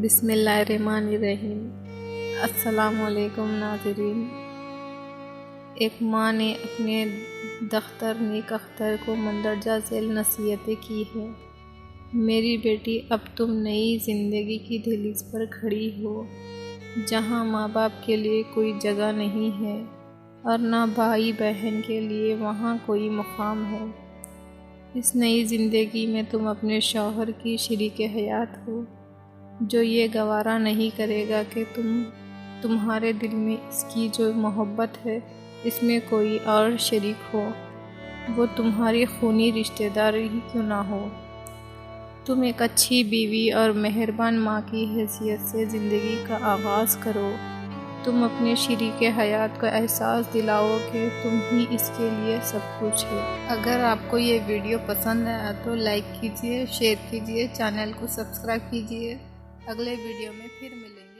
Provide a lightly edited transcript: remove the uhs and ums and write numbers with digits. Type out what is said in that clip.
بسم اللہ الرحمن الرحیم۔ السلام علیکم ناظرین۔ ایک ماں نے اپنے دختر نیک اختر کو مندرجہ ذیل نصیحتیں کی ہیں۔ میری بیٹی، اب تم نئی زندگی کی دہلیز پر کھڑی ہو، جہاں ماں باپ کے لیے کوئی جگہ نہیں ہے اور نہ بھائی بہن کے لیے وہاں کوئی مقام ہے۔ اس نئی زندگی میں تم اپنے شوہر کی شریک حیات ہو، جو یہ گوارا نہیں کرے گا کہ تمہارے دل میں اس کی جو محبت ہے اس میں کوئی اور شریک ہو، وہ تمہاری خونی رشتہ دار ہی کیوں نہ ہو۔ تم ایک اچھی بیوی اور مہربان ماں کی حیثیت سے زندگی کا آغاز کرو۔ تم اپنے شریک حیات کو احساس دلاؤ کہ تم ہی اس کے لیے سب کچھ ہے۔ اگر آپ کو یہ ویڈیو پسند آیا تو لائک کیجیے، شیئر کیجیے، چینل کو سبسکرائب کیجیے۔ اگلے ویڈیو میں پھر ملیں گے۔